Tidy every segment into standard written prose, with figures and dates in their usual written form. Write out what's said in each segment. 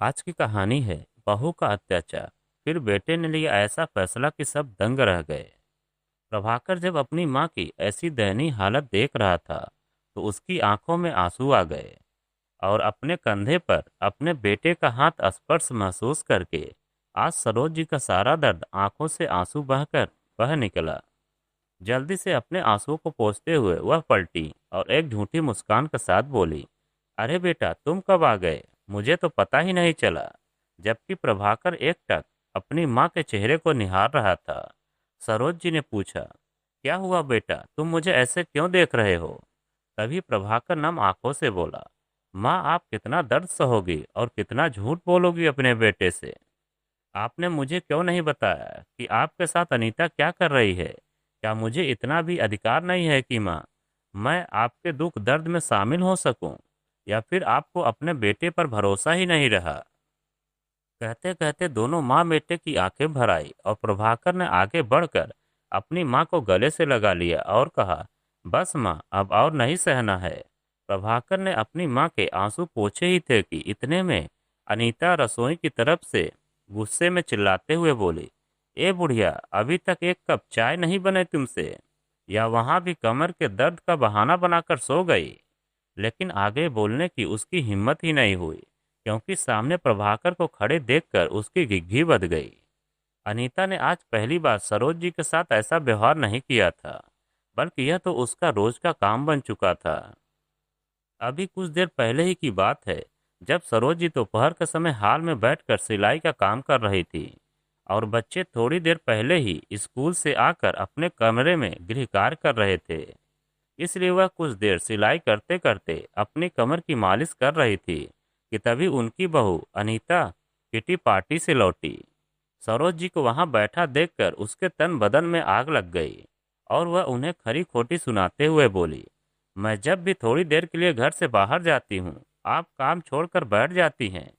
आज की कहानी है बहू का अत्याचार। फिर बेटे ने लिया ऐसा फैसला कि सब दंग रह गए। प्रभाकर जब अपनी माँ की ऐसी दयनीय हालत देख रहा था तो उसकी आंखों में आंसू आ गए और अपने कंधे पर अपने बेटे का हाथ स्पर्श महसूस करके आज सरोज जी का सारा दर्द आंखों से आंसू बहकर बह निकला। जल्दी से अपने आंसुओं को पोंछते हुए वह पलटी और एक झूठी मुस्कान के साथ बोली, अरे बेटा तुम कब आ गए, मुझे तो पता ही नहीं चला। जबकि प्रभाकर एकटक अपनी माँ के चेहरे को निहार रहा था। सरोज जी ने पूछा, क्या हुआ बेटा, तुम मुझे ऐसे क्यों देख रहे हो? तभी प्रभाकर नम आंखों से बोला, माँ आप कितना दर्द सहोगी और कितना झूठ बोलोगी अपने बेटे से। आपने मुझे क्यों नहीं बताया कि आपके साथ अनीता क्या कर रही है? क्या मुझे इतना भी अधिकार नहीं है कि माँ मैं आपके दुख दर्द में शामिल हो सकूं? या फिर आपको अपने बेटे पर भरोसा ही नहीं रहा? कहते कहते दोनों माँ बेटे की आंखें भर आई और प्रभाकर ने आगे बढ़कर अपनी माँ को गले से लगा लिया और कहा, बस माँ अब और नहीं सहना है। प्रभाकर ने अपनी माँ के आंसू पोंछे ही थे कि इतने में अनीता रसोई की तरफ से गुस्से में चिल्लाते हुए बोली, ए बुढ़िया अभी तक एक कप चाय नहीं बने तुमसे? या वहां भी कमर के दर्द का बहाना बनाकर सो गई? लेकिन आगे बोलने की उसकी हिम्मत ही नहीं हुई, क्योंकि सामने प्रभाकर को खड़े देखकर उसकी घिघी बध गई। अनीता ने आज पहली बार सरोज जी के साथ ऐसा व्यवहार नहीं किया था, बल्कि यह तो उसका रोज का काम बन चुका था। अभी कुछ देर पहले ही की बात है, जब सरोज जी दोपहर के समय हाल में बैठकर सिलाई का काम कर रही थी और बच्चे थोड़ी देर पहले ही स्कूल से आकर अपने कमरे में गृह कार्य कर रहे थे। इसलिए वह कुछ देर सिलाई करते करते अपनी कमर की मालिश कर रही थी कि तभी उनकी बहू अनीता किटी पार्टी से लौटी। सरोज जी को वहां बैठा देखकर उसके तन बदन में आग लग गई और वह उन्हें खरी खोटी सुनाते हुए बोली, मैं जब भी थोड़ी देर के लिए घर से बाहर जाती हूँ आप काम छोड़कर बैठ जाती हैं।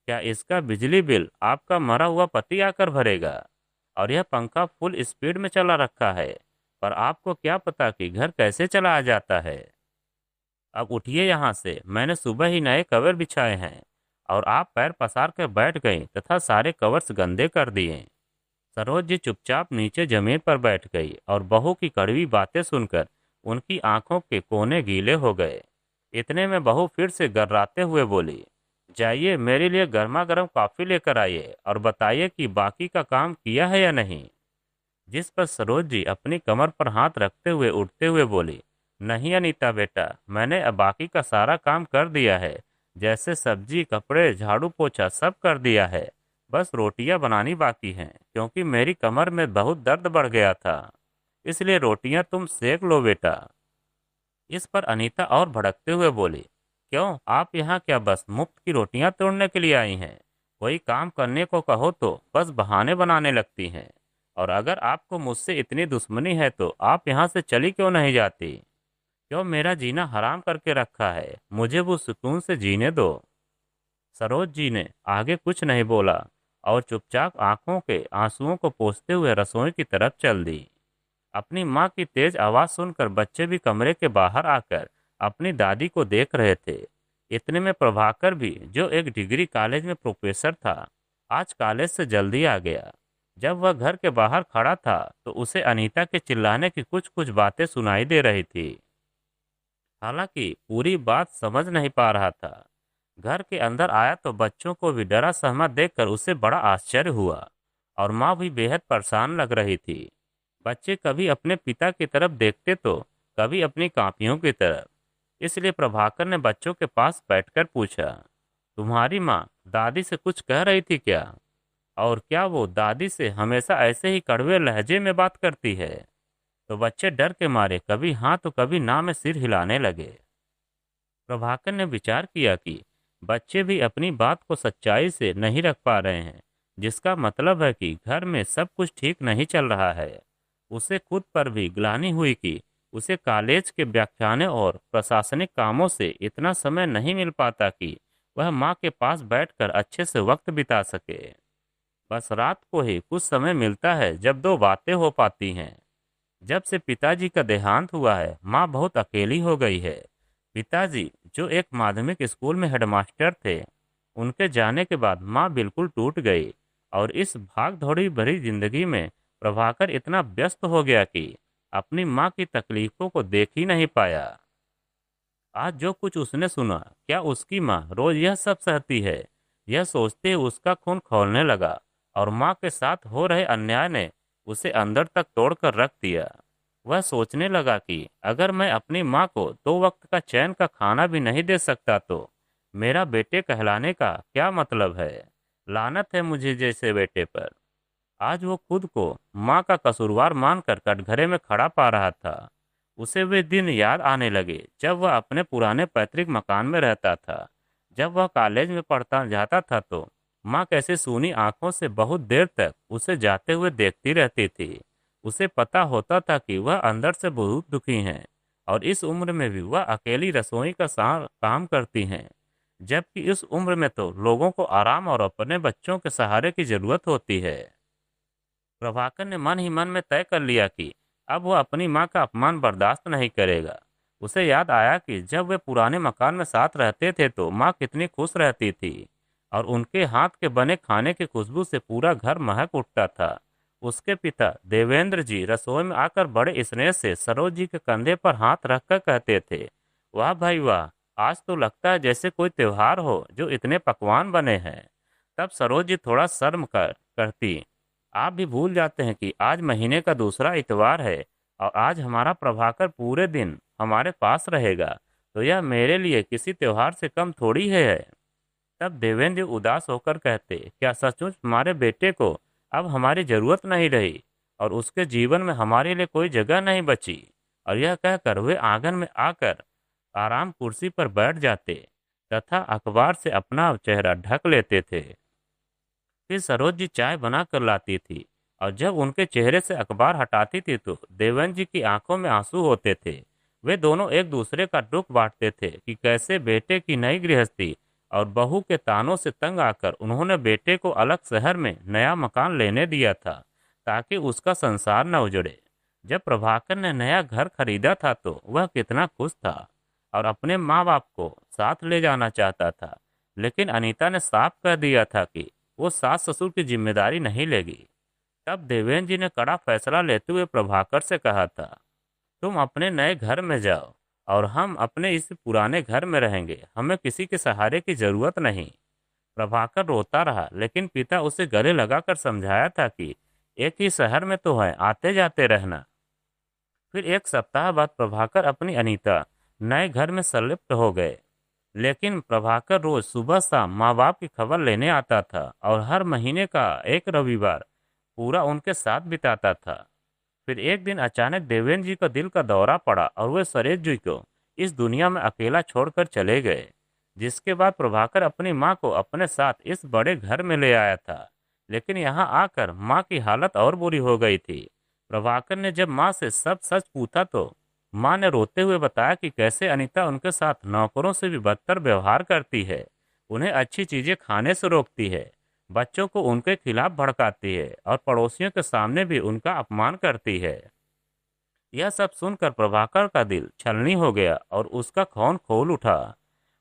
क्या इसका बिजली बिल आपका मरा हुआ पति आकर भरेगा? और यह पंखा फुल स्पीड में चला रखा है, पर आपको क्या पता कि घर कैसे चला आ जाता है। अब उठिए यहाँ से, मैंने सुबह ही नए कवर बिछाए हैं। और आप पैर पसार कर बैठ गई तथा सारे कवर्स गंदे कर दिए। सरोज जी चुपचाप नीचे जमीन पर बैठ गई और बहू की कड़वी बातें सुनकर उनकी आंखों के कोने गीले हो गए। इतने में बहू फिर से गर्राते हुए बोली, जाइए मेरे लिए गर्मा गर्म कॉफी लेकर आइए और बताइए कि बाकी का काम किया है या नहीं। जिस पर सरोज जी अपनी कमर पर हाथ रखते हुए उठते हुए बोली, नहीं अनीता बेटा, मैंने अब बाकी का सारा काम कर दिया है। जैसे सब्जी कपड़े झाड़ू पोछा सब कर दिया है। बस रोटियां बनानी बाकी हैं, क्योंकि मेरी कमर में बहुत दर्द बढ़ गया था। इसलिए रोटियां तुम सेक लो बेटा। इस पर अनीता और भड़कते हुए बोली, क्यों आप यहाँ क्या बस मुफ्त की रोटियां तोड़ने के लिए आई हैं? कोई काम करने को कहो तो बस बहाने बनाने लगती हैं। और अगर आपको मुझसे इतनी दुश्मनी है तो आप यहाँ से चली क्यों नहीं जाती? क्यों मेरा जीना हराम करके रखा है? मुझे वो सुकून से जीने दो। सरोज जी ने आगे कुछ नहीं बोला और चुपचाप आंखों के आंसुओं को पोंछते हुए रसोई की तरफ चल दी। अपनी माँ की तेज आवाज सुनकर बच्चे भी कमरे के बाहर आकर अपनी दादी को देख रहे थे। इतने में प्रभाकर भी, जो एक डिग्री कॉलेज में प्रोफेसर था, आज कॉलेज से जल्दी आ गया। जब वह घर के बाहर खड़ा था तो उसे अनीता के चिल्लाने की कुछ कुछ बातें सुनाई दे रही थी। हालांकि पूरी बात समझ नहीं पा रहा था। घर के अंदर आया तो बच्चों को भी डरा सहमा देखकर उसे बड़ा आश्चर्य हुआ और माँ भी बेहद परेशान लग रही थी। बच्चे कभी अपने पिता की तरफ देखते तो कभी अपनी कॉपियों की तरफ। इसलिए प्रभाकर ने बच्चों के पास बैठकर पूछा, तुम्हारी माँ दादी से कुछ कह रही थी क्या? और क्या वो दादी से हमेशा ऐसे ही कड़वे लहजे में बात करती है? तो बच्चे डर के मारे कभी हाँ तो कभी ना में सिर हिलाने लगे। प्रभाकर ने विचार किया कि बच्चे भी अपनी बात को सच्चाई से नहीं रख पा रहे हैं, जिसका मतलब है कि घर में सब कुछ ठीक नहीं चल रहा है। उसे खुद पर भी ग्लानि हुई कि उसे कॉलेज के व्याख्यानों और प्रशासनिक कामों से इतना समय नहीं मिल पाता कि वह माँ के पास बैठकर अच्छे से वक्त बिता सके। बस रात को ही कुछ समय मिलता है जब दो बातें हो पाती हैं। जब से पिताजी का देहांत हुआ है माँ बहुत अकेली हो गई है। पिताजी, जो एक माध्यमिक स्कूल में हेडमास्टर थे, उनके जाने के बाद माँ बिल्कुल टूट गई और इस भाग दौड़ी भरी जिंदगी में प्रभाकर इतना व्यस्त हो गया कि अपनी माँ की तकलीफों को देख ही नहीं पाया। आज जो कुछ उसने सुना, क्या उसकी माँ रोज यह सब सहती है? यह सोचते ही उसका खून खौलने लगा और माँ के साथ हो रहे अन्याय ने उसे अंदर तक तोड़कर रख दिया। वह सोचने लगा कि अगर मैं अपनी माँ को 2 वक्त का चैन का खाना भी नहीं दे सकता तो मेरा बेटे कहलाने का क्या मतलब है? लानत है मुझे जैसे बेटे पर। आज वो खुद को माँ का कसूरवार मानकर कटघरे में खड़ा पा रहा था। उसे वे दिन याद आने लगे जब वह अपने पुराने पैतृक मकान में रहता था। जब वह कॉलेज में पढ़ता जाता था तो माँ कैसे सूनी आंखों से बहुत देर तक उसे जाते हुए देखती रहती थी। उसे पता होता था कि वह अंदर से बहुत दुखी हैं और इस उम्र में भी वह अकेली रसोई का काम करती हैं, जबकि इस उम्र में तो लोगों को आराम और अपने बच्चों के सहारे की जरूरत होती है। प्रभाकर ने मन ही मन में तय कर लिया कि अब वह अपनी मां का अपमान बर्दाश्त नहीं करेगा। उसे याद आया कि जब वे पुराने मकान में साथ रहते थे तो मां कितनी खुश रहती थी और उनके हाथ के बने खाने की खुशबू से पूरा घर महक उठता था। उसके पिता देवेंद्र जी रसोई में आकर बड़े स्नेह से सरोज जी के कंधे पर हाथ रखकर कहते थे, वाह भाई वाह, आज तो लगता है जैसे कोई त्योहार हो जो इतने पकवान बने हैं। तब सरोज जी थोड़ा शर्म करती, आप भी भूल जाते हैं कि आज महीने का दूसरा इतवार है और आज हमारा प्रभाकर पूरे दिन हमारे पास रहेगा, तो यह मेरे लिए किसी त्योहार से कम थोड़ी है। तब देवेंद्र उदास होकर कहते, क्या सचमुच हमारे बेटे को अब हमारी जरूरत नहीं रही और उसके जीवन में हमारे लिए कोई जगह नहीं बची? और यह कहकर वे आंगन में आकर आराम कुर्सी पर बैठ जाते तथा अखबार से अपना चेहरा ढक लेते थे। फिर सरोज जी चाय बना कर लाती थी और जब उनके चेहरे से अखबार हटाती थी तो देवेंद्र जी की आंखों में आंसू होते थे। वे दोनों एक दूसरे का दुख बांटते थे कि कैसे बेटे की नई गृहस्थी और बहू के तानों से तंग आकर उन्होंने बेटे को अलग शहर में नया मकान लेने दिया था ताकि उसका संसार न उजड़े। जब प्रभाकर ने नया घर खरीदा था तो वह कितना खुश था और अपने माँ बाप को साथ ले जाना चाहता था, लेकिन अनीता ने साफ कह दिया था कि वो सास ससुर की जिम्मेदारी नहीं लेगी। तब देवेंद्र जी ने कड़ा फैसला लेते हुए प्रभाकर से कहा था, तुम अपने नए घर में जाओ और हम अपने इस पुराने घर में रहेंगे, हमें किसी के सहारे की जरूरत नहीं। प्रभाकर रोता रहा, लेकिन पिता उसे गले लगाकर समझाया था कि एक ही शहर में तो है, आते जाते रहना। फिर एक सप्ताह बाद प्रभाकर अपनी अनीता नए घर में संलिप्त हो गए, लेकिन प्रभाकर रोज सुबह शाम माँ बाप की खबर लेने आता था और हर महीने का एक रविवार पूरा उनके साथ बिताता था। फिर एक दिन अचानक देवेंद्र जी का दिल का दौरा पड़ा और वे सरोज जी को इस दुनिया में अकेला छोड़कर चले गए, जिसके बाद प्रभाकर अपनी माँ को अपने साथ इस बड़े घर में ले आया था। लेकिन यहाँ आकर माँ की हालत और बुरी हो गई थी। प्रभाकर ने जब माँ से सब सच पूछा तो माँ ने रोते हुए बताया कि कैसे अनीता उनके साथ नौकरों से भी बदतर व्यवहार करती है, उन्हें अच्छी चीजें खाने से रोकती है, बच्चों को उनके खिलाफ भड़काती है और पड़ोसियों के सामने भी उनका अपमान करती है। यह सब सुनकर प्रभाकर का दिल छलनी हो गया और उसका खून खोल उठा।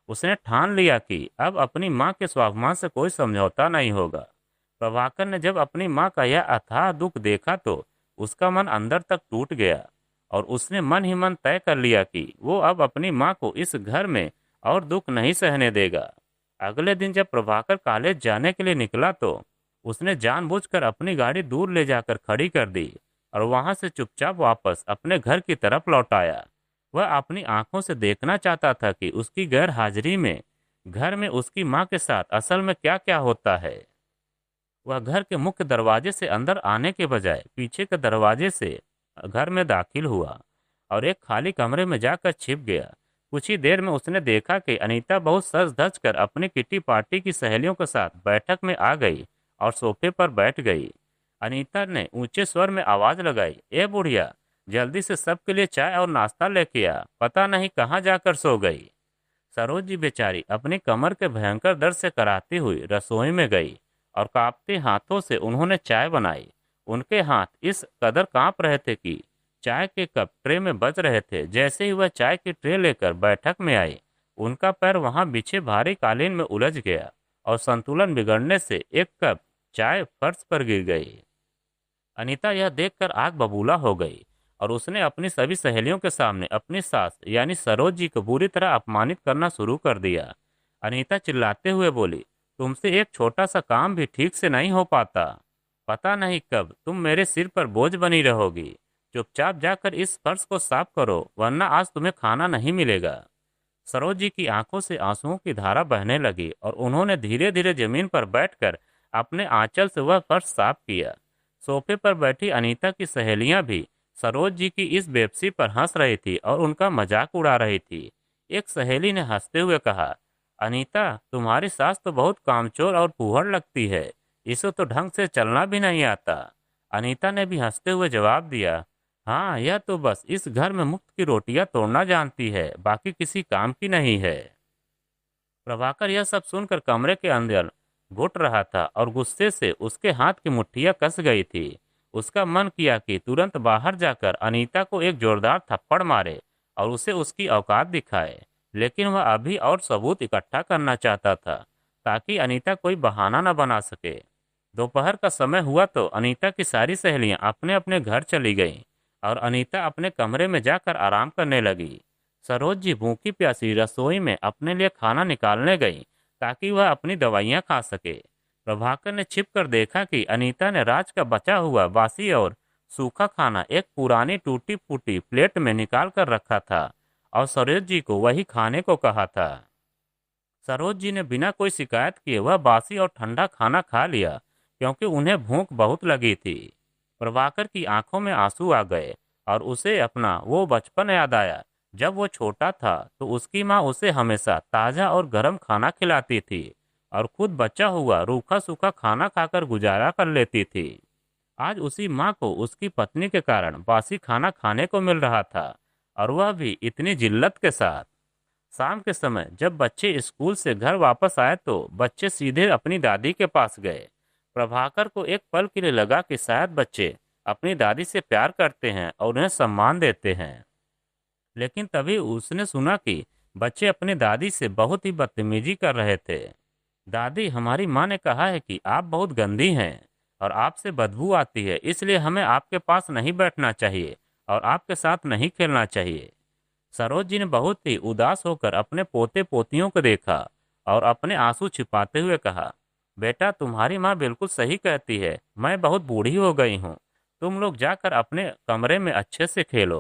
उसने ठान लिया कि अब अपनी माँ के स्वाभिमान से कोई समझौता नहीं होगा। प्रभाकर ने जब अपनी माँ का यह अथाह दुख देखा तो उसका मन अंदर तक टूट गया और उसने मन ही मन तय कर लिया कि वो अब अपनी माँ को इस घर में और दुख नहीं सहने देगा। अगले दिन जब प्रभाकर कॉलेज जाने के लिए निकला तो उसने जानबूझकर अपनी गाड़ी दूर ले जाकर खड़ी कर दी और वहां से चुपचाप वापस अपने घर की तरफ लौट आया। वह अपनी आंखों से देखना चाहता था कि उसकी गैर हाजिरी में घर में उसकी माँ के साथ असल में क्या क्या होता है। वह घर के मुख्य दरवाजे से अंदर आने के बजाय पीछे के दरवाजे से घर में दाखिल हुआ और एक खाली कमरे में जाकर छिप गया। कुछ ही देर में उसने देखा कि अनीता बहुत सज धज कर अपनी किटी पार्टी की सहेलियों के साथ बैठक में आ गई और सोफे पर बैठ गई। अनीता ने ऊंचे स्वर में आवाज लगाई, ए बुढ़िया, जल्दी से सबके लिए चाय और नाश्ता लेके आ, पता नहीं कहाँ जाकर सो गई। सरोज जी बेचारी अपनी कमर के भयंकर दर्द से कराती हुई रसोई में गई और कांपते हाथों से उन्होंने चाय बनाई। उनके हाथ इस कदर कांप रहे थे कि चाय के कप ट्रे में बज रहे थे। जैसे ही वह चाय की ट्रे लेकर बैठक में आई, उनका पैर वहां बिछे भारी कालीन में उलझ गया और संतुलन बिगड़ने से एक कप चाय फर्श पर गिर गई। अनीता यह देखकर आग बबूला हो गई और उसने अपनी सभी सहेलियों के सामने अपनी सास यानी सरोज जी को बुरी तरह अपमानित करना शुरू कर दिया। अनीता चिल्लाते हुए बोली, तुमसे एक छोटा सा काम भी ठीक से नहीं हो पाता। पता नहीं कब तुम मेरे सिर पर बोझ बनी रहोगी। चुपचाप जाकर इस फर्श को साफ करो, वरना आज तुम्हें खाना नहीं मिलेगा। सरोज जी की आंखों से आंसुओं की धारा बहने लगी और उन्होंने धीरे धीरे जमीन पर बैठकर अपने आंचल से वह फर्श साफ किया। सोफे पर बैठी अनीता की सहेलियां भी सरोज जी की इस बेबसी पर हंस रही थी और उनका मजाक उड़ा रही थी। एक सहेली ने हंसते हुए कहा, अनीता, तुम्हारी सास तो बहुत कामचोर और फूहड़ लगती है, इसे तो ढंग से चलना भी नहीं आता। अनीता ने भी हंसते हुए जवाब दिया, हाँ, यह तो बस इस घर में मुफ्त की रोटियां तोड़ना जानती है, बाकी किसी काम की नहीं है। प्रभाकर यह सब सुनकर कमरे के अंदर घुट रहा था और गुस्से से उसके हाथ की मुट्ठियां कस गई थी। उसका मन किया कि तुरंत बाहर जाकर अनीता को एक जोरदार थप्पड़ मारे और उसे उसकी औकात दिखाए, लेकिन वह अभी और सबूत इकट्ठा करना चाहता था ताकि अनीता कोई बहाना न बना सके। दोपहर का समय हुआ तो अनीता की सारी सहेलियां अपने अपने घर चली गईं और अनीता अपने कमरे में जाकर आराम करने लगी। सरोज जी भूखी प्यासी रसोई में अपने लिए खाना निकालने गई ताकि वह अपनी दवाइयां खा सके। प्रभाकर ने छिप कर देखा कि अनीता ने रात का बचा हुआ बासी और सूखा खाना एक पुरानी टूटी फूटी प्लेट में निकाल कर रखा था और सरोज जी को वही खाने को कहा था। सरोज जी ने बिना कोई शिकायत किए वह बासी और ठंडा खाना खा लिया, क्योंकि उन्हें भूख बहुत लगी थी। प्रभाकर की आंखों में आंसू आ गए और उसे अपना वो बचपन याद आया जब वो छोटा था तो उसकी माँ उसे हमेशा ताज़ा और गर्म खाना खिलाती थी और खुद बचा हुआ रूखा सूखा खाना खाकर गुजारा कर लेती थी। आज उसी माँ को उसकी पत्नी के कारण बासी खाना खाने को मिल रहा था, और वह भी इतनी जिल्लत के साथ। शाम के समय जब बच्चे स्कूल से घर वापस आए तो बच्चे सीधे अपनी दादी के पास गए। प्रभाकर को एक पल के लिए लगा कि शायद बच्चे अपनी दादी से प्यार करते हैं और उन्हें सम्मान देते हैं, लेकिन तभी उसने सुना कि बच्चे अपनी दादी से बहुत ही बदतमीजी कर रहे थे। दादी, हमारी माँ ने कहा है कि आप बहुत गंदी हैं और आपसे बदबू आती है, इसलिए हमें आपके पास नहीं बैठना चाहिए और आपके साथ नहीं खेलना चाहिए। सरोज जी ने बहुत ही उदास होकर अपने पोते पोतियों को देखा और अपने आंसू छिपाते हुए कहा, बेटा, तुम्हारी माँ बिल्कुल सही कहती है, मैं बहुत बूढ़ी हो गई हूँ। तुम लोग जाकर अपने कमरे में अच्छे से खेलो।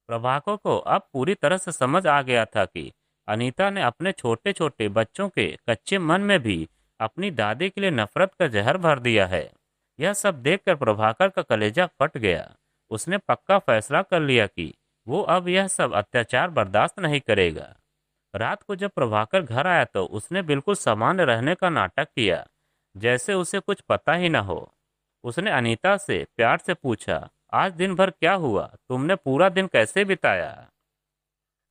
प्रभाकर को अब पूरी तरह से समझ आ गया था कि अनीता ने अपने छोटे छोटे बच्चों के कच्चे मन में भी अपनी दादी के लिए नफरत का जहर भर दिया है। यह सब देखकर प्रभाकर का कलेजा फट गया। उसने पक्का फैसला कर लिया कि वो अब यह सब अत्याचार बर्दाश्त नहीं करेगा। रात को जब प्रभाकर घर आया तो उसने बिल्कुल सामान्य रहने का नाटक किया, जैसे उसे कुछ पता ही न हो। उसने अनीता से प्यार से पूछा, आज दिन भर क्या हुआ, तुमने पूरा दिन कैसे बिताया?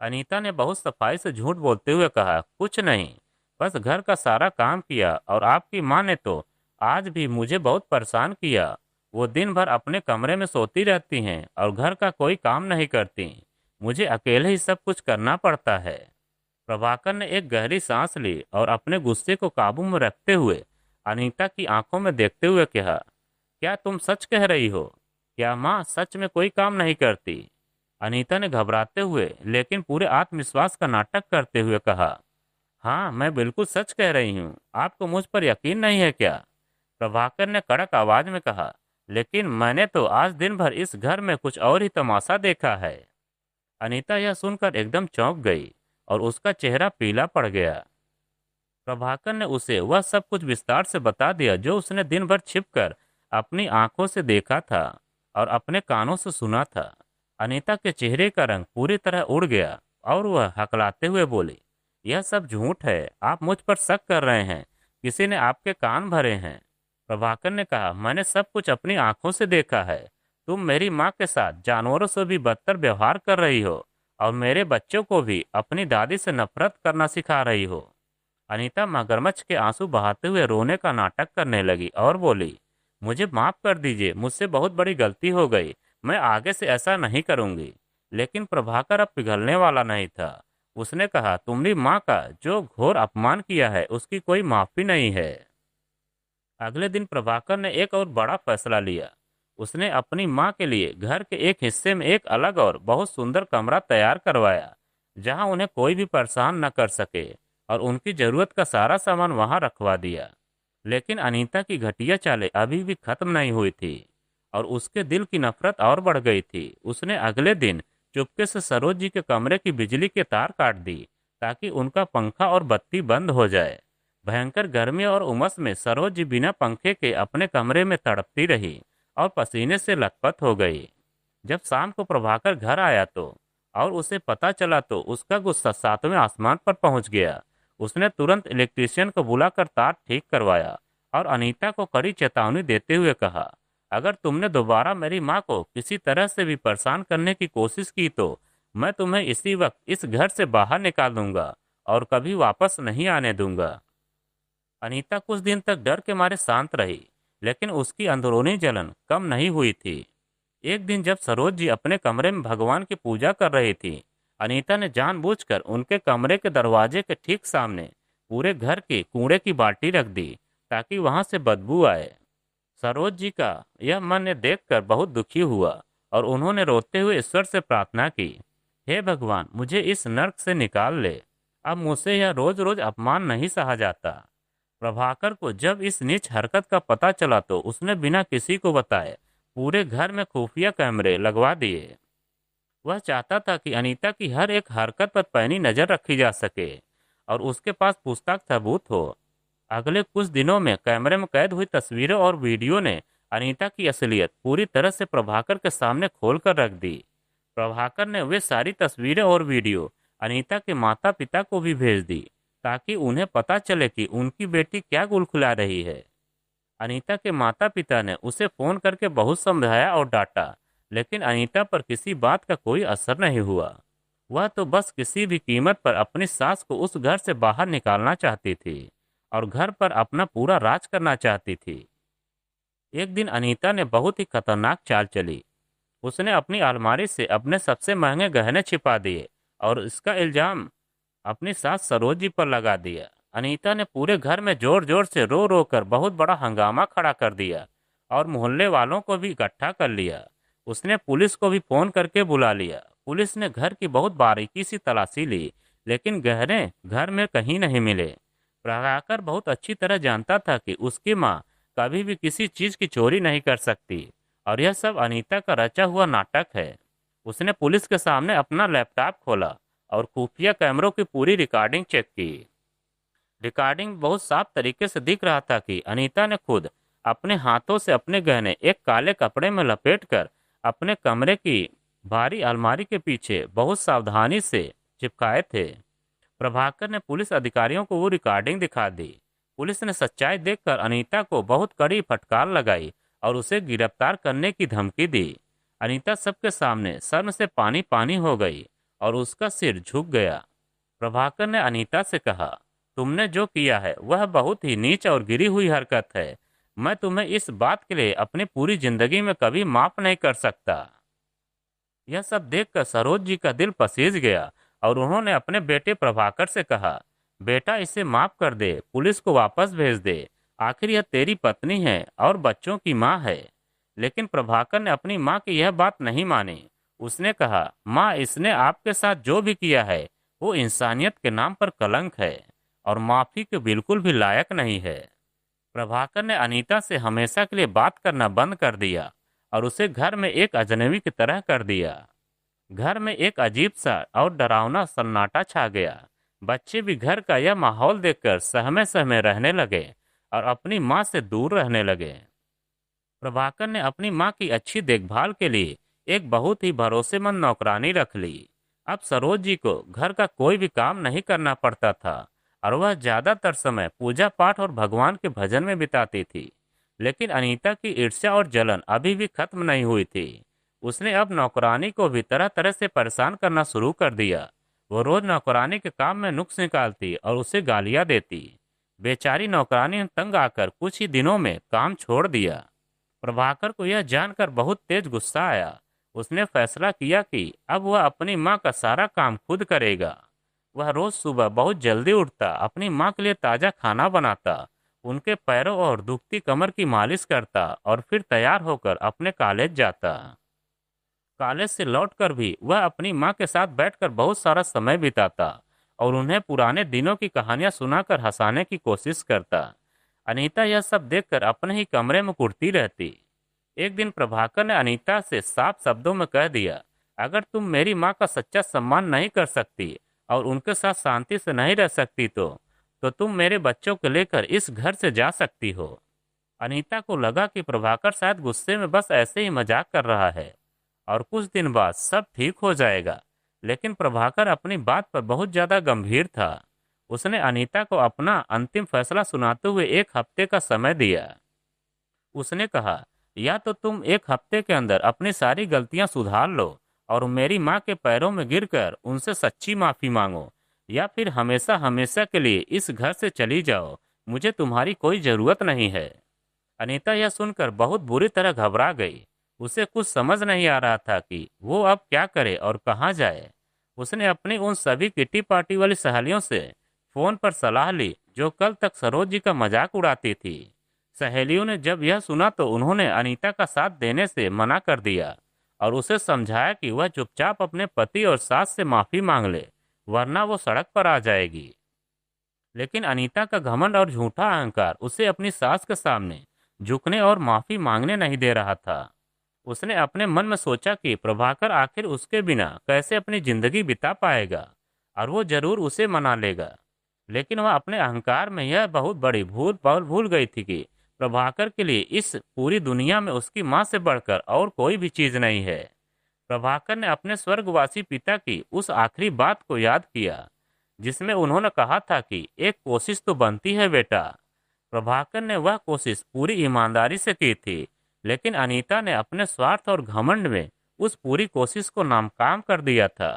अनीता ने बहुत सफाई से झूठ बोलते हुए कहा, कुछ नहीं, बस घर का सारा काम किया और आपकी माँ ने तो आज भी मुझे बहुत परेशान किया। वो दिन भर अपने कमरे में सोती रहती हैं और घर का कोई काम नहीं करती। मुझे अकेले ही सब कुछ करना पड़ता है। प्रभाकर ने एक गहरी सांस ली और अपने गुस्से को काबू में रखते हुए अनीता की आंखों में देखते हुए कहा, क्या तुम सच कह रही हो? क्या माँ सच में कोई काम नहीं करती? अनीता ने घबराते हुए लेकिन पूरे आत्मविश्वास का नाटक करते हुए कहा, हाँ, मैं बिल्कुल सच कह रही हूँ। आपको मुझ पर यकीन नहीं है क्या? प्रभाकर ने कड़क आवाज में कहा, लेकिन मैंने तो आज दिन भर इस घर में कुछ और ही तमाशा देखा है। अनीता यह सुनकर एकदम चौंक गई और उसका चेहरा पीला पड़ गया। प्रभाकर ने उसे वह सब कुछ विस्तार से बता दिया जो उसने दिन भर छिपकर अपनी आंखों से देखा था और अपने कानों से सुना था। अनीता के चेहरे का रंग पूरी तरह उड़ गया और वह हकलाते हुए बोली, यह सब झूठ है, आप मुझ पर शक कर रहे हैं, किसी ने आपके कान भरे हैं। प्रभाकर ने कहा, मैंने सब कुछ अपनी आंखों से देखा है। तुम मेरी माँ के साथ जानवरों से भी बदतर व्यवहार कर रही हो और मेरे बच्चों को भी अपनी दादी से नफरत करना सिखा रही हो। अनीता मगरमच्छ के आंसू बहाते हुए रोने का नाटक करने लगी और बोली, मुझे माफ कर दीजिए, मुझसे बहुत बड़ी गलती हो गई, मैं आगे से ऐसा नहीं करूंगी। लेकिन प्रभाकर अब पिघलने वाला नहीं था। उसने कहा, तुम्हारी माँ का जो घोर अपमान किया है उसकी कोई माफी नहीं है। अगले दिन प्रभाकर ने एक और बड़ा फैसला लिया। उसने अपनी माँ के लिए घर के एक हिस्से में एक अलग और बहुत सुंदर कमरा तैयार करवाया, जहाँ उन्हें कोई भी परेशान न कर सके, और उनकी जरूरत का सारा सामान वहाँ रखवा दिया। लेकिन अनीता की घटिया चालें अभी भी खत्म नहीं हुई थी, और उसके दिल की नफरत और बढ़ गई थी। उसने अगले दिन चुपके से सरोज जी के कमरे की बिजली के तार काट दी, ताकि उनका पंखा और बत्ती बंद हो जाए। भयंकर गर्मी और उमस में सरोज जी बिना पंखे के अपने कमरे में तड़पती रही और पसीने से लथपथ हो गई। जब शाम को प्रभाकर घर आया तो और उसे पता चला तो उसका गुस्सा सातवें आसमान पर पहुंच गया। उसने तुरंत इलेक्ट्रीशियन को बुलाकर तार ठीक करवाया और अनीता को कड़ी चेतावनी देते हुए कहा, अगर तुमने दोबारा मेरी माँ को किसी तरह से भी परेशान करने की कोशिश की तो मैं तुम्हें इसी वक्त इस घर से बाहर निकाल दूंगा और कभी वापस नहीं आने दूंगा। अनीता कुछ दिन तक डर के मारे शांत रही, लेकिन उसकी अंदरूनी जलन कम नहीं हुई थी। एक दिन जब सरोज जी अपने कमरे में भगवान की पूजा कर रही थी, अनीता ने जानबूझकर उनके कमरे के दरवाजे के ठीक सामने पूरे घर की कूड़े की बाल्टी रख दी, ताकि वहां से बदबू आए। सरोज जी का यह मन ने देखकर बहुत दुखी हुआ और उन्होंने रोते हुए ईश्वर से प्रार्थना की, हे भगवान, मुझे इस नर्क से निकाल ले। अब मुझसे यह रोज रोज अपमान नहीं सहा जाता। प्रभाकर को जब इस नीच हरकत का पता चला तो उसने बिना किसी को बताए पूरे घर में खुफिया कैमरे लगवा दिए। वह चाहता था कि अनीता की हर एक हरकत पर पैनी नजर रखी जा सके और उसके पास पुस्तक सबूत हो। अगले कुछ दिनों में कैमरे में कैद हुई तस्वीरें और वीडियो ने अनीता की असलियत पूरी तरह से प्रभाकर के सामने खोल कर रख दी। प्रभाकर ने वे सारी तस्वीरें और वीडियो अनीता के माता पिता को भी भेज दी, ताकि उन्हें पता चले कि उनकी बेटी क्या गुलखुला रही है। अनीता के माता पिता ने उसे फोन करके बहुत समझाया और डांटा, लेकिन अनीता पर किसी बात का कोई असर नहीं हुआ। वह तो बस किसी भी कीमत पर अपनी सास को उस घर से बाहर निकालना चाहती थी और घर पर अपना पूरा राज करना चाहती थी। एक दिन अनीता ने बहुत ही खतरनाक चाल चली। उसने अपनी अलमारी से अपने सबसे महंगे गहने छिपा दिए और इसका इल्जाम अपनी सास सरोज जी पर लगा दिया। अनीता ने पूरे घर में जोर जोर से रो रो कर बहुत बड़ा हंगामा खड़ा कर दिया और मोहल्ले वालों को भी इकट्ठा कर लिया। उसने पुलिस को भी फोन करके बुला लिया। पुलिस ने घर की बहुत बारीकी से तलाशी ली, लेकिन गहने घर में कहीं नहीं मिले। प्रभाकर बहुत अच्छी तरह जानता था कि उसकी माँ कभी भी किसी चीज की चोरी नहीं कर सकती और यह सब अनीता का रचा हुआ नाटक है। उसने पुलिस के सामने अपना लैपटॉप खोला और खुफिया कैमरों की पूरी रिकॉर्डिंग चेक की। रिकॉर्डिंग बहुत साफ तरीके से दिख रहा था कि अनीता ने खुद अपने हाथों से अपने गहने एक काले कपड़े में लपेटकर अपने कमरे की भारी अलमारी के पीछे बहुत सावधानी से चिपकाए थे। प्रभाकर ने पुलिस अधिकारियों को वो रिकॉर्डिंग दिखा दी। पुलिस ने सच्चाई देखकर अनीता को बहुत कड़ी फटकार लगाई और उसे गिरफ्तार करने की धमकी दी। अनीता सबके सामने शर्म से पानी पानी हो गई और उसका सिर झुक गया। प्रभाकर ने अनीता से कहा, तुमने जो किया है वह बहुत ही नीच और गिरी हुई हरकत है। मैं तुम्हें इस बात के लिए अपनी पूरी जिंदगी में कभी माफ नहीं कर सकता। यह सब देखकर सरोज जी का दिल पसीज गया और उन्होंने अपने बेटे प्रभाकर से कहा, बेटा, इसे माफ कर दे, पुलिस को वापस भेज दे। आखिर यह तेरी पत्नी है और बच्चों की माँ है। लेकिन प्रभाकर ने अपनी माँ की यह बात नहीं मानी। उसने कहा, माँ, इसने आपके साथ जो भी किया है वो इंसानियत के नाम पर कलंक है और माफी के बिल्कुल भी लायक नहीं है। प्रभाकर ने अनीता से हमेशा के लिए बात करना बंद कर दिया और उसे घर में एक अजनबी की तरह कर दिया। घर में एक अजीब सा और डरावना सन्नाटा छा गया। बच्चे भी घर का यह माहौल देखकर सहमे सहमे रहने लगे और अपनी माँ से दूर रहने लगे। प्रभाकर ने अपनी माँ की अच्छी देखभाल के लिए एक बहुत ही भरोसेमंद नौकरानी रख ली। अब सरोज जी को घर का कोई भी काम नहीं करना पड़ता था और वह ज्यादातर समय पूजा पाठ और भगवान के भजन में बिताती थी। लेकिन अनीता की ईर्ष्या और जलन अभी भी खत्म नहीं हुई थी। उसने अब नौकरानी को भी तरह तरह से परेशान करना शुरू कर दिया। वो रोज नौकरानी के काम में नुक्स निकालती और उसे गालियां देती। बेचारी नौकरानी ने तंग आकर कुछ ही दिनों में काम छोड़ दिया। प्रभाकर को यह जानकर बहुत तेज गुस्सा आया। उसने फैसला किया कि अब वह अपनी माँ का सारा काम खुद करेगा। वह रोज सुबह बहुत जल्दी उठता, अपनी माँ के लिए ताज़ा खाना बनाता, उनके पैरों और दुखती कमर की मालिश करता और फिर तैयार होकर अपने कॉलेज जाता। कॉलेज से लौटकर भी वह अपनी माँ के साथ बैठकर बहुत सारा समय बिताता और उन्हें पुराने दिनों की कहानियां सुनाकर हंसाने की कोशिश करता। अनीता यह सब देखकर अपने ही कमरे में कुढ़ती रहती। एक दिन प्रभाकर ने अनीता से साफ शब्दों में कह दिया, अगर तुम मेरी माँ का सच्चा सम्मान नहीं कर सकती और उनके साथ शांति से नहीं रह सकती तो तुम मेरे बच्चों को लेकर इस घर से जा सकती हो। अनीता को लगा कि प्रभाकर शायद गुस्से में बस ऐसे ही मजाक कर रहा है और कुछ दिन बाद सब ठीक हो जाएगा। लेकिन प्रभाकर अपनी बात पर बहुत ज्यादा गंभीर था। उसने अनीता को अपना अंतिम फैसला सुनाते हुए एक हफ्ते का समय दिया। उसने कहा, या तो तुम एक हफ्ते के अंदर अपनी सारी गलतियां सुधार लो और मेरी माँ के पैरों में गिरकर उनसे सच्ची माफी मांगो, या फिर हमेशा हमेशा के लिए इस घर से चली जाओ। मुझे तुम्हारी कोई जरूरत नहीं है। अनीता यह सुनकर बहुत बुरी तरह घबरा गई। उसे कुछ समझ नहीं आ रहा था कि वो अब क्या करे और कहाँ जाए। उसने अपनी उन सभी किटी पार्टी वाली सहेलियों से फोन पर सलाह ली जो कल तक सरोज जी का मजाक उड़ाती थी। सहेलियों ने जब यह सुना तो उन्होंने अनीता का साथ देने से मना कर दिया और उसे समझाया कि वह चुपचाप अपने पति और सास से माफी मांग ले, वरना वो सड़क पर आ जाएगी। लेकिन अनीता का घमंड और झूठा अहंकार उसे अपनी सास के सामने झुकने और माफी मांगने नहीं दे रहा था। उसने अपने मन में सोचा कि प्रभाकर आखिर उसके बिना कैसे अपनी जिंदगी बिता पाएगा और वो जरूर उसे मना लेगा। लेकिन वह अपने अहंकार में यह बहुत बड़ी भूल गई थी कि प्रभाकर के लिए इस पूरी दुनिया में उसकी माँ से बढ़कर और कोई भी चीज नहीं है। प्रभाकर ने अपने स्वर्गवासी पिता की उस आखिरी बात को याद किया जिसमें उन्होंने कहा था कि एक कोशिश तो बनती है बेटा। प्रभाकर ने वह कोशिश पूरी ईमानदारी से की थी, लेकिन अनीता ने अपने स्वार्थ और घमंड में उस पूरी कोशिश को नाकाम कर दिया था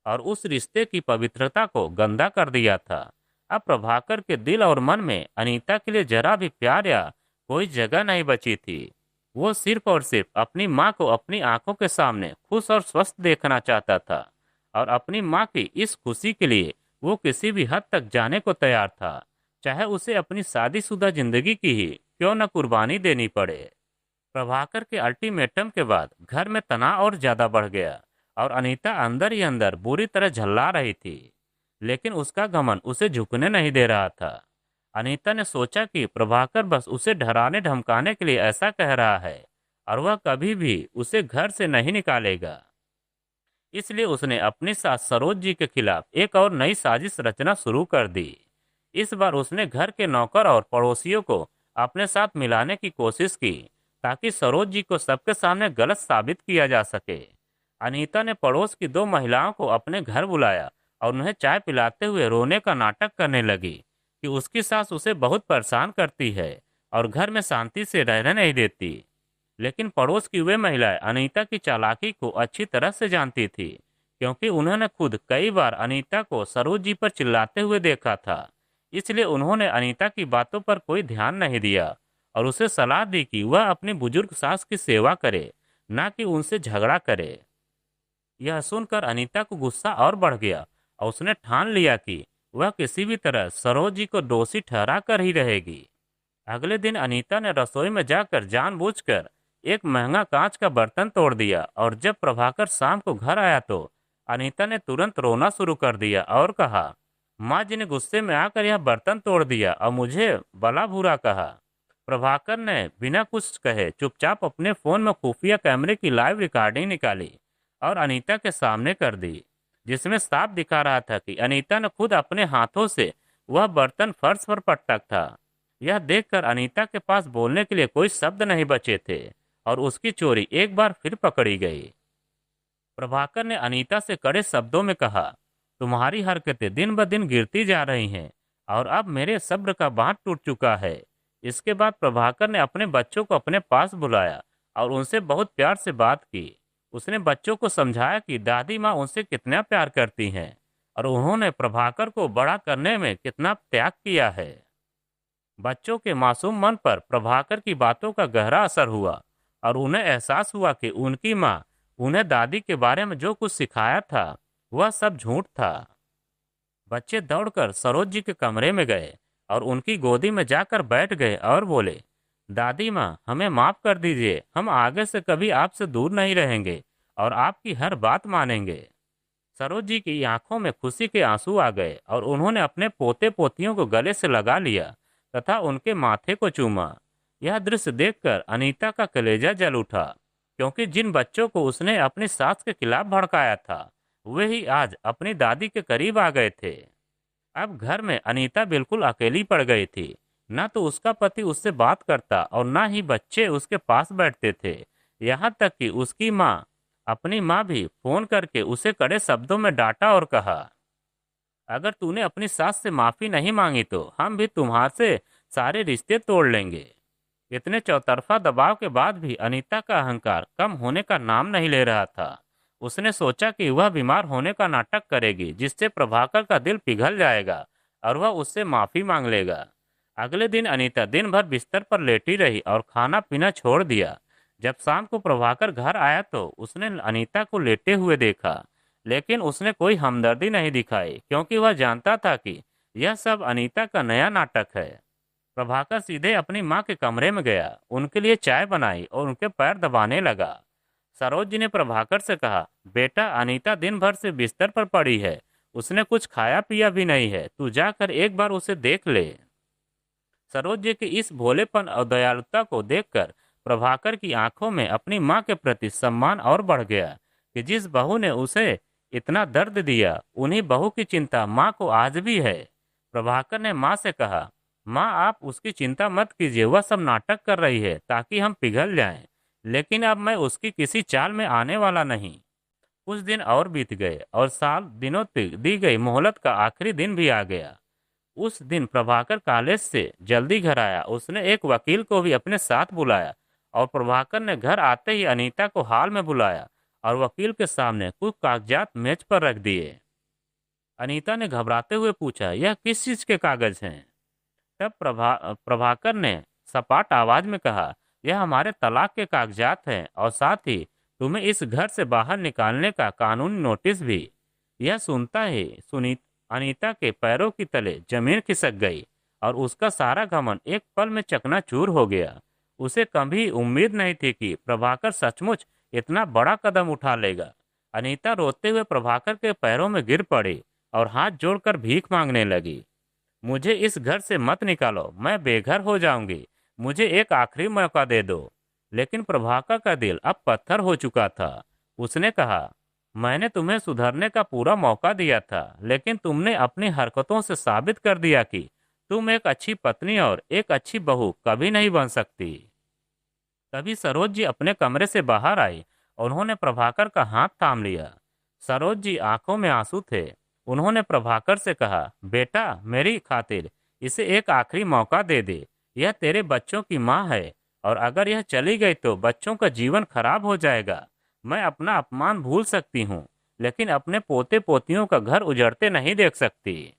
और उस रिश्ते की पवित्रता को गंदा कर दिया था। अब प्रभाकर के दिल और मन में अनीता के लिए जरा भी प्यार या कोई जगह नहीं बची थी। वो सिर्फ और सिर्फ अपनी माँ को अपनी आंखों के सामने खुश और स्वस्थ देखना चाहता था और अपनी माँ की इस खुशी के लिए वो किसी भी हद तक जाने को तैयार था, चाहे उसे अपनी शादीशुदा जिंदगी की ही क्यों न कुर्बानी देनी पड़े। प्रभाकर के अल्टीमेटम के बाद घर में तनाव और ज्यादा बढ़ गया और अनीता अंदर ही अंदर बुरी तरह झल्ला रही थी। लेकिन उसका घमंड उसे झुकने नहीं दे रहा था। अनीता ने सोचा कि प्रभाकर बस उसे डराने धमकाने के लिए ऐसा कह रहा है और वह कभी भी उसे घर से नहीं निकालेगा। इसलिए उसने अपनी सास सरोज जी के खिलाफ एक और नई साजिश रचना शुरू कर दी। इस बार उसने घर के नौकर और पड़ोसियों को अपने साथ मिलाने की कोशिश की ताकि सरोज जी को सबके सामने गलत साबित किया जा सके। अनीता ने पड़ोस की दो महिलाओं को अपने घर बुलाया और उन्हें चाय पिलाते हुए रोने का नाटक करने लगी कि उसकी सास उसे बहुत परेशान करती है और घर में शांति से रहने नहीं देती। लेकिन पड़ोस की वे महिलाएं अनीता की चालाकी को अच्छी तरह से जानती थी, क्योंकि उन्होंने खुद कई बार अनीता को सरोज जी पर चिल्लाते हुए देखा था। इसलिए उन्होंने अनीता की बातों पर कोई ध्यान नहीं दिया और उसे सलाह दी कि वह अपनी बुजुर्ग सास की सेवा करे, न कि उनसे झगड़ा करे। यह सुनकर अनीता को गुस्सा और बढ़ गया और उसने ठान लिया कि वह किसी भी तरह सरोज जी को दोषी ठहरा कर ही रहेगी। अगले दिन अनीता ने रसोई में जाकर जानबूझकर एक महंगा कांच का बर्तन तोड़ दिया और जब प्रभाकर शाम को घर आया तो अनीता ने तुरंत रोना शुरू कर दिया और कहा, माँ जी ने गुस्से में आकर यह बर्तन तोड़ दिया और मुझे भला बुरा कहा। प्रभाकर ने बिना कुछ कहे चुपचाप अपने फोन में खुफिया कैमरे की लाइव रिकॉर्डिंग निकाली और अनीता के सामने कर दी, जिसमें साफ दिखा रहा था कि अनीता ने खुद अपने हाथों से वह बर्तन फर्श पर पटक था। यह देखकर अनीता के पास बोलने के लिए कोई शब्द नहीं बचे थे और उसकी चोरी एक बार फिर पकड़ी गई। प्रभाकर ने अनीता से कड़े शब्दों में कहा, तुम्हारी हरकतें दिन ब दिन गिरती जा रही हैं और अब मेरे सब्र का बांध टूट चुका है। इसके बाद प्रभाकर ने अपने बच्चों को अपने पास बुलाया और उनसे बहुत प्यार से बात की। उसने बच्चों को समझाया कि दादी माँ उनसे कितना प्यार करती हैं और उन्होंने प्रभाकर को बड़ा करने में कितना त्याग किया है। बच्चों के मासूम मन पर प्रभाकर की बातों का गहरा असर हुआ और उन्हें एहसास हुआ कि उनकी माँ उन्हें दादी के बारे में जो कुछ सिखाया था वह सब झूठ था। बच्चे दौड़कर सरोज जी के कमरे में गए और उनकी गोदी में जाकर बैठ गए और बोले, दादी माँ, हमें माफ कर दीजिए, हम आगे से कभी आपसे दूर नहीं रहेंगे और आपकी हर बात मानेंगे। सरोज जी की आंखों में खुशी के आंसू आ गए और उन्होंने अपने पोते पोतियों को गले से लगा लिया तथा उनके माथे को चूमा। यह दृश्य देखकर अनीता का कलेजा जल उठा, क्योंकि जिन बच्चों को उसने अपनी सास के खिलाफ भड़काया था वे ही आज अपनी दादी के करीब आ गए थे। अब घर में अनीता बिल्कुल अकेली पड़ गई थी। न तो उसका पति उससे बात करता और न ही बच्चे उसके पास बैठते थे। यहाँ तक कि उसकी माँ, अपनी माँ भी फोन करके उसे कड़े शब्दों में डांटा और कहा, अगर तूने अपनी सास से माफी नहीं मांगी तो हम भी तुम्हारे से सारे रिश्ते तोड़ लेंगे। इतने चौतरफा दबाव के बाद भी अनीता का अहंकार कम होने का नाम नहीं ले रहा था। उसने सोचा कि वह बीमार होने का नाटक करेगी, जिससे प्रभाकर का दिल पिघल जाएगा और वह उससे माफी मांग लेगा। अगले दिन अनीता दिन भर बिस्तर पर लेटी रही और खाना पीना छोड़ दिया। जब शाम को प्रभाकर घर आया तो उसने अनीता को लेटे हुए देखा, लेकिन उसने कोई हमदर्दी नहीं दिखाई, क्योंकि वह जानता था कि यह सब अनीता का नया नाटक है। प्रभाकर सीधे अपनी माँ के कमरे में गया, उनके लिए चाय बनाई और उनके पैर दबाने लगा। सरोज जी ने प्रभाकर से कहा, बेटा, अनीता दिन भर से बिस्तर पर पड़ी है, उसने कुछ खाया पिया भी नहीं है, तू जाकर एक बार उसे देख ले। सरोज जी के इस भोलेपन और दयालुता को देखकर प्रभाकर की आंखों में अपनी माँ के प्रति सम्मान और बढ़ गया कि जिस बहू ने उसे इतना दर्द दिया, उन्हीं बहू की चिंता माँ को आज भी है। प्रभाकर ने माँ से कहा, माँ, आप उसकी चिंता मत कीजिए, वह सब नाटक कर रही है ताकि हम पिघल जाएं, लेकिन अब मैं उसकी किसी चाल में आने वाला नहीं। कुछ दिन और बीत गए और साल दिनों तक दी गई मोहलत का आखिरी दिन भी आ गया। उस दिन प्रभाकर कॉलेज से जल्दी घर आया। उसने एक वकील को भी अपने साथ बुलाया और प्रभाकर ने घर आते ही अनीता को हॉल में बुलाया और वकील के सामने कुछ कागजात मेज पर रख दिए। अनीता ने घबराते हुए पूछा, यह किस चीज के कागज हैं? तब प्रभाकर ने सपाट आवाज में कहा, यह हमारे तलाक के कागजात हैं और साथ ही तुम्हें इस घर से बाहर निकालने का कानूनी नोटिस भी। यह सुनता ही अनीता के पैरों की तले जमीन खिसक गई और उसका सारा घमंड एक पल में चकनाचूर हो गया। उसे कभी उम्मीद नहीं थी कि प्रभाकर सचमुच इतना बड़ा कदम उठा लेगा। अनीता रोते हुए प्रभाकर के पैरों में गिर पड़ी और हाथ जोड़कर भीख मांगने लगी, मुझे इस घर से मत निकालो, मैं बेघर हो जाऊंगी, मुझे एक आखिरी मौका दे दो। लेकिन प्रभाकर का दिल अब पत्थर हो चुका था। उसने कहा, मैंने तुम्हें सुधरने का पूरा मौका दिया था, लेकिन तुमने अपनी हरकतों से साबित कर दिया कि तुम एक अच्छी पत्नी और एक अच्छी बहू कभी नहीं बन सकती। तभी सरोज जी अपने कमरे से बाहर आई। उन्होंने प्रभाकर का हाथ थाम लिया। सरोज जी आंखों में आंसू थे। उन्होंने प्रभाकर से कहा, बेटा, मेरी खातिर इसे एक आखिरी मौका दे दे। यह तेरे बच्चों की माँ है और अगर यह चली गई तो बच्चों का जीवन खराब हो जाएगा। मैं अपना अपमान भूल सकती हूँ, लेकिन अपने पोते पोतियों का घर उजड़ते नहीं देख सकती।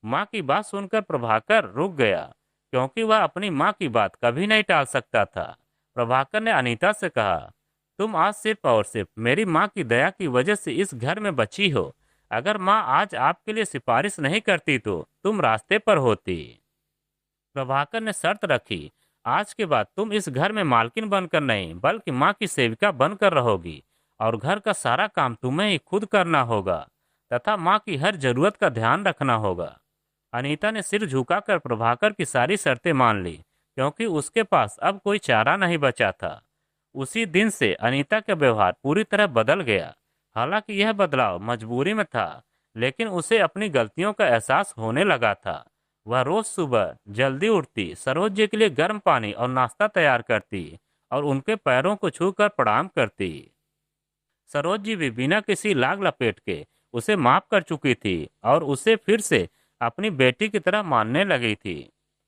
माँ की बात सुनकर प्रभाकर रुक गया, क्योंकि वह अपनी माँ की बात कभी नहीं टाल सकता था। प्रभाकर ने अनीता से कहा, तुम आज सिर्फ और सिर्फ मेरी माँ की दया की वजह से इस घर में बची हो। अगर माँ आज आपके लिए सिफारिश नहीं करती तो तुम रास्ते पर होती। प्रभाकर ने शर्त रखी, आज के बाद तुम इस घर में मालकिन बनकर नहीं बल्कि माँ की सेविका बनकर रहोगी और घर का सारा काम तुम्हें ही खुद करना होगा तथा माँ की हर जरूरत का ध्यान रखना होगा। अनीता ने सिर झुकाकर प्रभाकर की सारी शर्तें मान ली, क्योंकि उसके पास अब कोई चारा नहीं बचा था। उसी दिन से अनीता का व्यवहार पूरी तरह बदल गया। हालांकि यह बदलाव मजबूरी में था, लेकिन उसे अपनी गलतियों का एहसास होने लगा था। वह रोज सुबह जल्दी उठती, सरोज जी के लिए गर्म पानी और नाश्ता तैयार करती और उनके पैरों को छूकर प्रणाम करती। सरोज जी भी बिना किसी लाग लपेट के उसे माफ कर चुकी थी और उसे फिर से अपनी बेटी की तरह मानने लगी थी।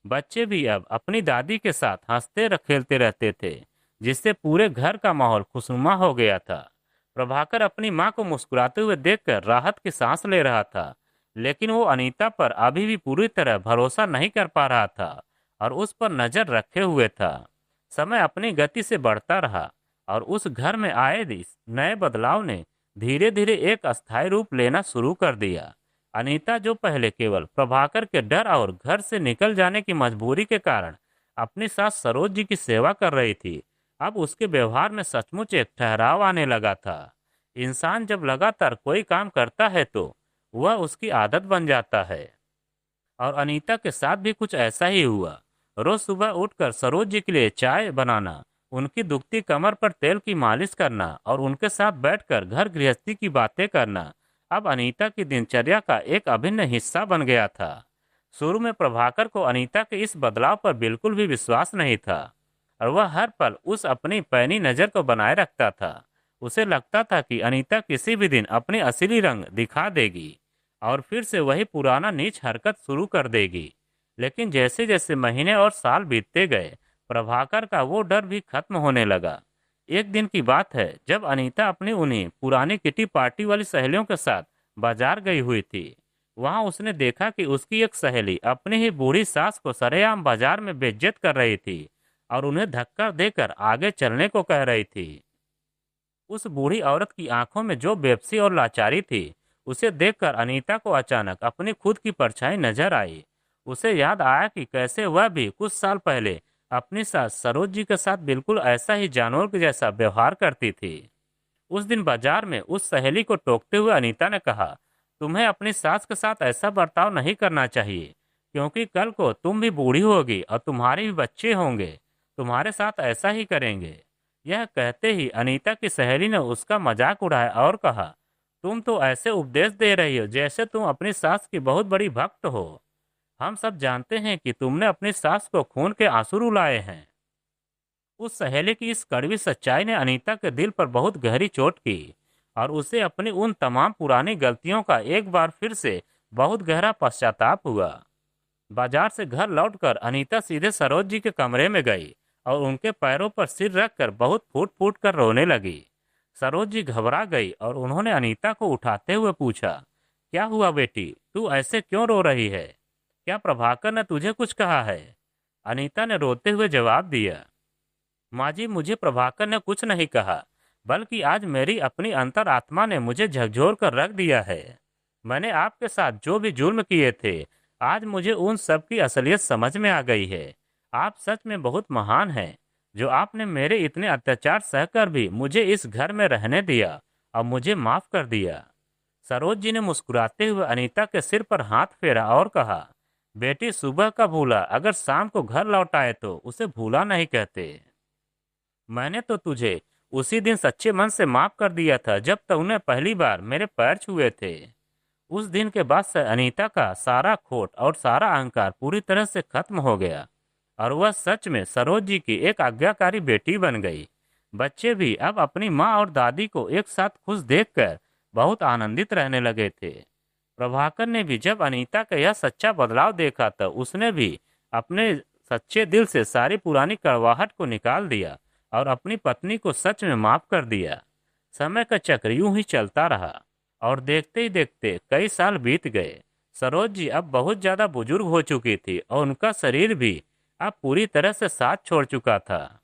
बच्चे भी अब अपनी दादी के साथ हंसते खेलते रहते थे, जिससे पूरे घर का माहौल खुशनुमा हो गया था। प्रभाकर अपनी माँ को मुस्कुराते हुए देखकर राहत की सांस ले रहा था, लेकिन वो अनीता पर अभी भी पूरी तरह भरोसा नहीं कर पा रहा था और उस पर नजर रखे हुए था। समय अपनी गति से बढ़ता रहा और उस घर में आए इस नए बदलाव ने धीरे धीरे एक अस्थायी रूप लेना शुरू कर दिया। अनीता जो पहले केवल प्रभाकर के डर और घर से निकल जाने की मजबूरी के कारण अपनी सास सरोज जी की सेवा कर रही थी, अब उसके व्यवहार में सचमुच एक ठहराव आने लगा था। इंसान जब लगातार कोई काम करता है तो वह उसकी आदत बन जाता है, और अनीता के साथ भी कुछ ऐसा ही हुआ। रोज सुबह उठकर सरोज जी के लिए चाय बनाना, उनकी दुखती कमर पर तेल की मालिश करना और उनके साथ बैठकर घर गृहस्थी की बातें करना अब अनीता की दिनचर्या का एक अभिन्न हिस्सा बन गया था। शुरू में प्रभाकर को अनीता के इस बदलाव पर बिल्कुल भी विश्वास नहीं था, और वह हर पल उस अपनी पैनी नजर को बनाए रखता था। उसे लगता था कि अनीता किसी भी दिन अपनी असली रंग दिखा देगी और फिर से वही पुराना नीच हरकत शुरू कर देगी। लेकिन जैसे जैसे महीने और साल बीतते गए, प्रभाकर का वो डर भी खत्म होने लगा। एक दिन की बात है जब अनीता अपनी उन्हीं पुरानी किटी पार्टी वाली सहेलियों के साथ बाजार गई हुई थी। वहां उसने देखा कि उसकी एक सहेली अपनी ही बूढ़ी सास को सरेआम बाजार में बेइज्जत कर रही थी और उन्हें धक्का देकर आगे चलने को कह रही थी। उस बूढ़ी औरत की आंखों में जो बेबसी और लाचारी थी, उसे देखकर अनीता को अचानक अपनी खुद की परछाई नजर आई। उसे याद आया कि कैसे वह भी कुछ साल पहले अपनी सास सरोज जी के साथ बिल्कुल ऐसा ही जानवर के जैसा व्यवहार करती थी। उस दिन बाजार में उस सहेली को टोकते हुए अनीता ने कहा, तुम्हें अपनी सास के साथ ऐसा बर्ताव नहीं करना चाहिए, क्योंकि कल को तुम भी बूढ़ी होगी और तुम्हारे भी बच्चे होंगे, तुम्हारे साथ ऐसा ही करेंगे। यह कहते ही अनीता की सहेली ने उसका मजाक उड़ाया और कहा, तुम तो ऐसे उपदेश दे रही हो जैसे तुम अपनी सास की बहुत बड़ी भक्त हो। हम सब जानते हैं कि तुमने अपनी सास को खून के आंसू रुलाए हैं। उस सहेली की इस कड़वी सच्चाई ने अनीता के दिल पर बहुत गहरी चोट की, और उसे अपनी उन तमाम पुरानी गलतियों का एक बार फिर से बहुत गहरा पश्चाताप हुआ। बाजार से घर लौटकर अनीता सीधे सरोज जी के कमरे में गई और उनके पैरों पर सिर रखकर बहुत फूट फूट कर रोने लगी। सरोज जी घबरा गई और उन्होंने अनीता को उठाते हुए पूछा, क्या हुआ बेटी, तू ऐसे क्यों रो रही है? क्या प्रभाकर ने तुझे कुछ कहा है? अनीता ने रोते हुए जवाब दिया, माँ जी, मुझे प्रभाकर ने कुछ नहीं कहा, बल्कि आज मेरी अपनी अंतरात्मा ने मुझे झकझोर कर रख दिया है। मैंने आपके साथ जो भी जुल्म किए थे, आज मुझे उन सब की असलियत समझ में आ गई है। आप सच में बहुत महान हैं, जो आपने मेरे इतने अत्याचार सहकर भी मुझे इस घर में रहने दिया और मुझे माफ कर दिया। सरोज जी ने मुस्कुराते हुए अनीता के सिर पर हाथ फेरा और कहा, बेटी, सुबह का भूला अगर शाम को घर लौट आए तो उसे भूला नहीं कहते। मैंने तो तुझे उसी दिन सच्चे मन से माफ कर दिया था जब तूने पहली बार मेरे पैर छुए थे। उस दिन के बाद से अनीता का सारा खोट और सारा अहंकार पूरी तरह से खत्म हो गया, और वह सच में सरोज जी की एक आज्ञाकारी बेटी बन गई। बच्चे भी अब अपनी माँ और दादी को एक साथ खुश देखकर बहुत आनंदित रहने लगे थे। प्रभाकर ने भी जब अनीता का यह सच्चा बदलाव देखा तो उसने भी अपने सच्चे दिल से सारी पुरानी कड़वाहट को निकाल दिया और अपनी पत्नी को सच में माफ कर दिया। समय का चक्र यूं ही चलता रहा, और देखते ही देखते कई साल बीत गए। सरोज जी अब बहुत ज्यादा बुजुर्ग हो चुकी थी और उनका शरीर भी अब पूरी तरह से साथ छोड़ चुका था।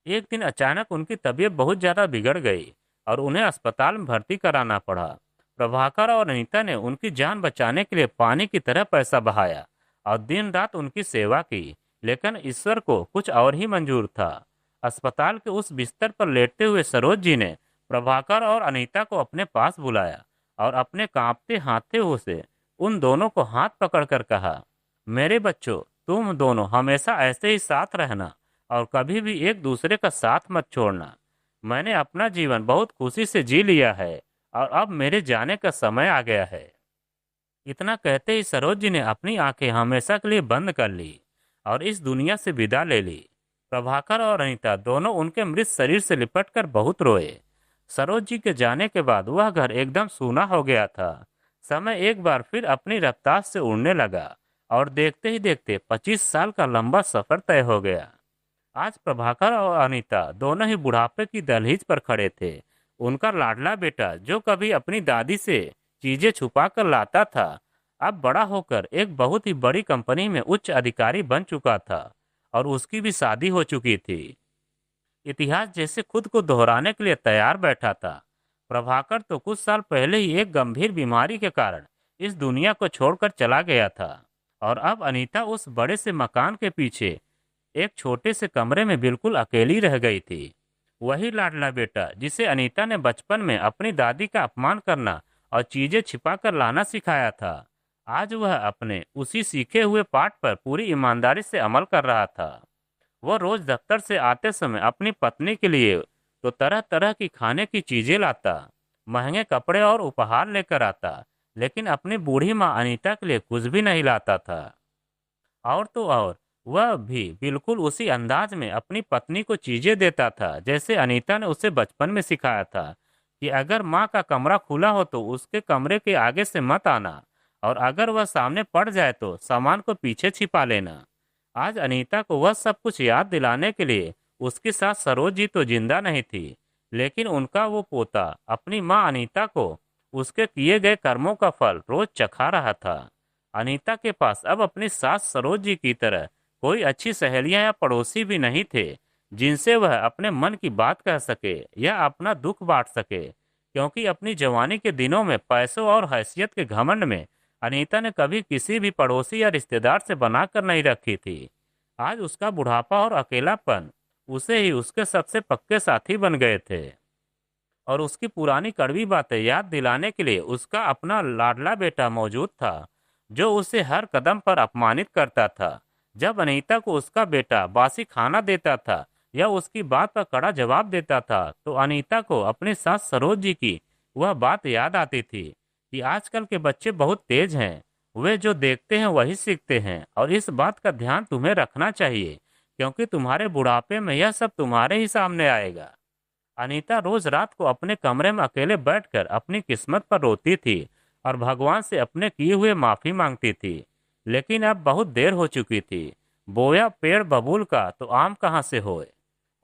एक दिन अचानक उनकी तबीयत बहुत ज्यादा बिगड़ गई और उन्हें अस्पताल में भर्ती कराना पड़ा। प्रभाकर और अनीता ने उनकी जान बचाने के लिए पानी की तरह पैसा बहाया और दिन रात उनकी सेवा की, लेकिन ईश्वर को कुछ और ही मंजूर था। अस्पताल के उस बिस्तर पर लेटते हुए सरोज जी ने प्रभाकर और अनीता को अपने पास बुलाया और अपने कांपते हाथों से उन दोनों को हाथ पकड़कर कहा, मेरे बच्चों, तुम दोनों हमेशा ऐसे ही साथ रहना और कभी भी एक दूसरे का साथ मत छोड़ना। मैंने अपना जीवन बहुत खुशी से जी लिया है और अब मेरे जाने का समय आ गया है। इतना कहते ही सरोज जी ने अपनी आंखें हमेशा के लिए बंद कर ली और इस दुनिया से विदा ले ली। प्रभाकर और अनीता दोनों उनके मृत शरीर से लिपटकर बहुत रोए। सरोज जी के जाने के बाद वह घर एकदम सूना हो गया था। समय एक बार फिर अपनी रफ्तार से उड़ने लगा और देखते ही देखते 25 साल का लंबा सफर तय हो गया। आज प्रभाकर और अनीता दोनों ही बुढ़ापे की दहलीज पर खड़े थे। उनका लाडला बेटा, जो कभी अपनी दादी से चीजें छुपा कर लाता था, अब बड़ा होकर एक बहुत ही बड़ी कंपनी में उच्च अधिकारी बन चुका था और उसकी भी शादी हो चुकी थी। इतिहास जैसे खुद को दोहराने के लिए तैयार बैठा था। प्रभाकर तो कुछ साल पहले ही एक गंभीर बीमारी के कारण इस दुनिया को छोड़कर चला गया था और अब अनीता उस बड़े से मकान के पीछे एक छोटे से कमरे में बिल्कुल अकेली रह गई थी। वही लाडला बेटा जिसे अनीता ने बचपन में अपनी दादी का अपमान करना और चीजें छिपा कर लाना सिखाया था, आज वह अपने उसी सीखे हुए पाठ पर पूरी ईमानदारी से अमल कर रहा था। वह रोज दफ्तर से आते समय अपनी पत्नी के लिए तो तरह तरह की खाने की चीजें लाता, महंगे कपड़े और उपहार लेकर आता, लेकिन अपनी बूढ़ी माँ अनीता के लिए कुछ भी नहीं लाता था। और तो और वह भी बिल्कुल उसी अंदाज में अपनी पत्नी को चीजें देता था जैसे अनीता ने उसे बचपन में सिखाया था कि अगर माँ का कमरा खुला हो तो उसके कमरे के आगे से मत आना, और अगर वह सामने पड़ जाए तो सामान को पीछे छिपा लेना। आज अनीता को वह सब कुछ याद दिलाने के लिए उसकी सास सरोज जी तो जिंदा नहीं थी, लेकिन उनका वो पोता अपनी माँ अनीता को उसके किए गए कर्मों का फल रोज चखा रहा था। अनीता के पास अब अपनी सास सरोज जी की तरह कोई अच्छी सहेलियां या पड़ोसी भी नहीं थे जिनसे वह अपने मन की बात कह सके या अपना दुख बांट सके, क्योंकि अपनी जवानी के दिनों में पैसों और हैसियत के घमंड में अनीता ने कभी किसी भी पड़ोसी या रिश्तेदार से बनाकर नहीं रखी थी। आज उसका बुढ़ापा और अकेलापन उसे ही उसके सबसे पक्के साथी बन गए थे, और उसकी पुरानी कड़वी बातें याद दिलाने के लिए उसका अपना लाडला बेटा मौजूद था, जो उसे हर कदम पर अपमानित करता था। जब अनीता को उसका बेटा बासी खाना देता था या उसकी बात पर कड़ा जवाब देता था, तो अनीता को अपनी सास सरोज जी की वह बात याद आती थी कि आजकल के बच्चे बहुत तेज हैं, वे जो देखते हैं वही सीखते हैं, और इस बात का ध्यान तुम्हें रखना चाहिए क्योंकि तुम्हारे बुढ़ापे में यह सब तुम्हारे ही सामने आएगा। अनीता रोज रात को अपने कमरे में अकेले बैठकर अपनी किस्मत पर रोती थी और भगवान से अपने किए हुए माफी मांगती थी, लेकिन अब बहुत देर हो चुकी थी। बोया पेड़ बबूल का तो आम कहाँ से होए।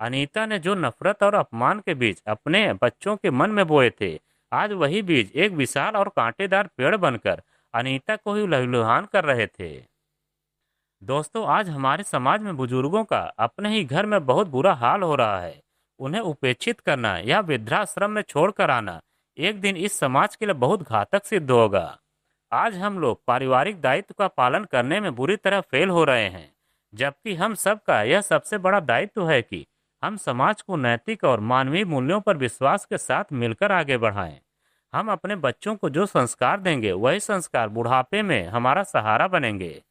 अनीता ने जो नफरत और अपमान के बीज अपने बच्चों के मन में बोए थे, आज वही बीज एक विशाल और कांटेदार पेड़ बनकर अनीता को ही लहलुहान कर रहे थे। दोस्तों, आज हमारे समाज में बुजुर्गों का अपने ही घर में बहुत बुरा हाल हो रहा है। उन्हें उपेक्षित करना या वृद्धाश्रम में छोड़कर आना एक दिन इस समाज के लिए बहुत घातक सिद्ध होगा। आज हम लोग पारिवारिक दायित्व का पालन करने में बुरी तरह फेल हो रहे हैं, जबकि हम सबका यह सबसे बड़ा दायित्व है कि हम समाज को नैतिक और मानवीय मूल्यों पर विश्वास के साथ मिलकर आगे बढ़ाएं। हम अपने बच्चों को जो संस्कार देंगे वही संस्कार बुढ़ापे में हमारा सहारा बनेंगे।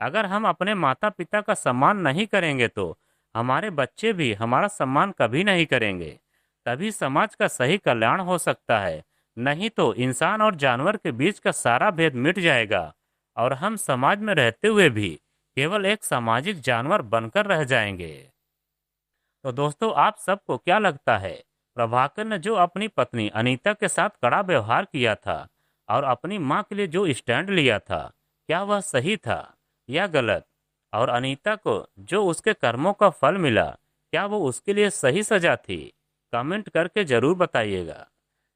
अगर हम अपने माता पिता का सम्मान नहीं करेंगे तो हमारे बच्चे भी हमारा सम्मान कभी नहीं करेंगे। तभी समाज का सही कल्याण हो सकता है, नहीं तो इंसान और जानवर के बीच का सारा भेद मिट जाएगा और हम समाज में रहते हुए भी केवल एक सामाजिक जानवर बनकर रह जाएंगे। तो दोस्तों, आप सबको क्या लगता है, प्रभाकर ने जो अपनी पत्नी अनीता के साथ कड़ा व्यवहार किया था और अपनी मां के लिए जो स्टैंड लिया था, क्या वह सही था या गलत? और अनीता को जो उसके कर्मों का फल मिला, क्या वो उसके लिए सही सजा थी? कमेंट करके जरूर बताइएगा।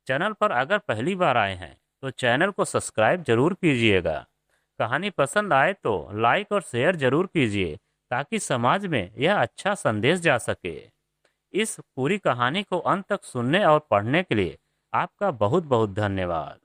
चैनल पर अगर पहली बार आए हैं तो चैनल को सब्सक्राइब जरूर कीजिएगा। कहानी पसंद आए तो लाइक और शेयर जरूर कीजिए ताकि समाज में यह अच्छा संदेश जा सके। इस पूरी कहानी को अंत तक सुनने और पढ़ने के लिए आपका बहुत बहुत धन्यवाद।